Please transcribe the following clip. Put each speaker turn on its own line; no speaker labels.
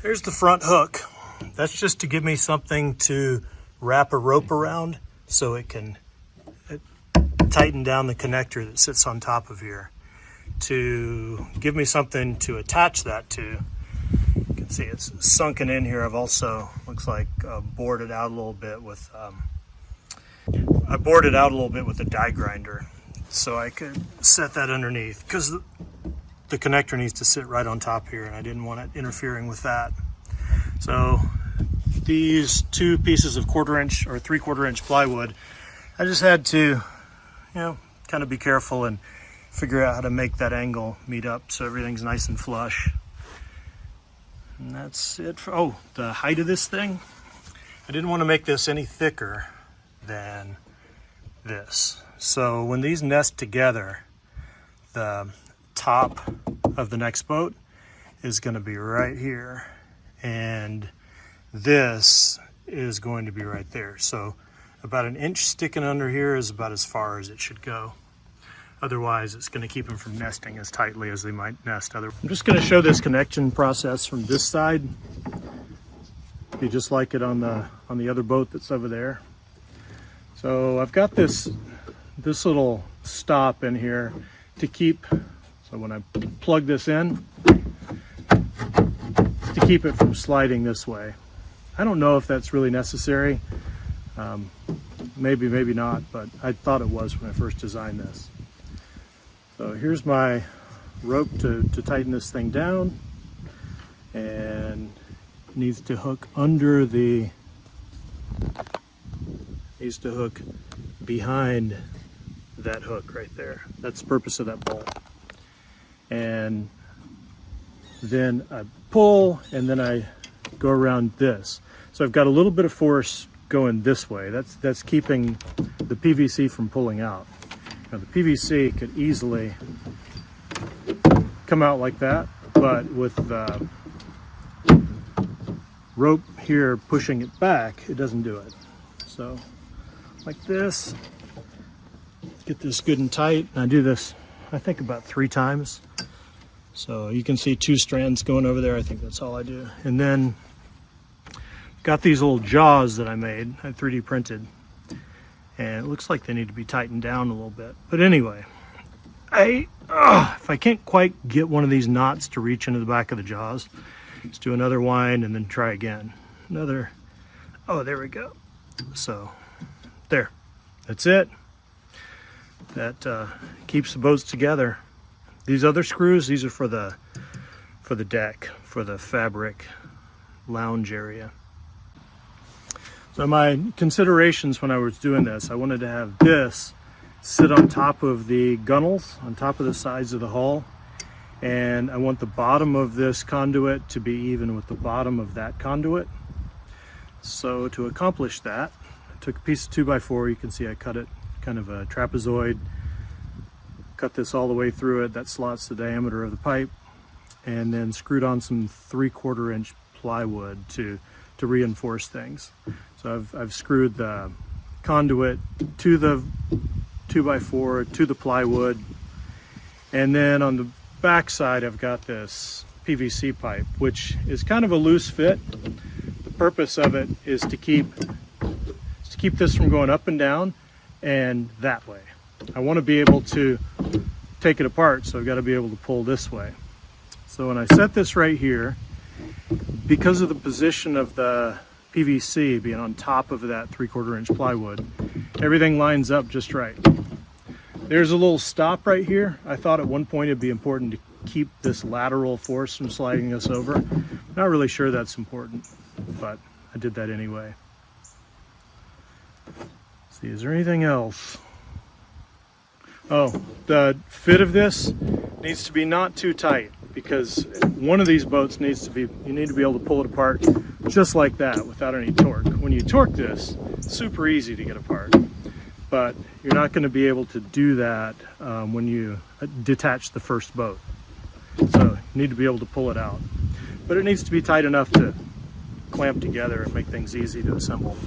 Here's the front hook. That's just to give me something to wrap a rope around so it can tighten down the connector that sits on top of here. To give me something to attach that to. You can see it's sunken in here. I've also, looks like, bored it out a little bit with, I bored it out a little bit with a die grinder so I could set that underneath, because the connector needs to sit right on top here and I didn't want it interfering with that. So these two pieces of 1/4 inch or 3/4 inch plywood, I just had to, you know, kind of be careful and figure out how to make that angle meet up so everything's nice and flush. And that's it for, oh, the height of this thing. I didn't want to make this any thicker than this. So when these nest together, the top of the next boat is going to be right here, and this is going to be right there. So about 1 inch sticking under here is about as far as it should go. Otherwise, it's going to keep them from nesting as tightly as they might nest otherwise. I'm just going to show this connection process from this side. Be just like it on the other boat that's over there. So I've got this little stop in here to keep, so when I plug this in, to keep it from sliding this way. I don't know if that's really necessary. Maybe, maybe not, but I thought it was when I first designed this. So here's my rope to tighten this thing down, and it needs to hook under the, needs to hook behind that hook right there. That's the purpose of that bolt. And then I pull, and then I go around this. So I've got a little bit of force going this way. That's keeping the PVC from pulling out. Now the PVC could easily come out like that, but with the rope here pushing it back, it doesn't do it. So like this, get this good and tight. And I do this, I think, about 3 times. So you can see 2 strands going over there. I think that's all I do. And then got these little jaws that I made, I 3D printed. And it looks like they need to be tightened down a little bit. But anyway, if I can't quite get one of these knots to reach into the back of the jaws, just do another wind and then try again. Another, oh, there we go. So there, that's it. That keeps the boats together. These other screws, these are for the deck, for the fabric lounge area. So my considerations when I was doing this, I wanted to have this sit on top of the gunnels, on top of the sides of the hull, and I want the bottom of this conduit to be even with the bottom of that conduit. So to accomplish that, I took a piece of 2x4, you can see I cut it kind of a trapezoid, cut this all the way through it, that slots the diameter of the pipe, and then screwed on some 3/4 inch plywood to reinforce things. So I've screwed the conduit to the 2x4, to the plywood, and then on the back side I've got this PVC pipe, which is kind of a loose fit. The purpose of it is to keep this from going up and down and that way. I want to be able to take it apart, so I've got to be able to pull this way. So when I set this right here, because of the position of the PVC being on top of that 3/4 inch plywood, everything lines up just right. There's a little stop right here. I thought at one point it'd be important to keep this lateral force from sliding us over. Not really sure that's important, but I did that anyway. Let's see, is there anything else? Oh, the fit of this needs to be not too tight, because one of these boats needs to be, you need to be able to pull it apart just like that without any torque. When you torque this, it's super easy to get apart, but you're not going to be able to do that when you detach the first boat. So you need to be able to pull it out, but it needs to be tight enough to clamp together and make things easy to assemble.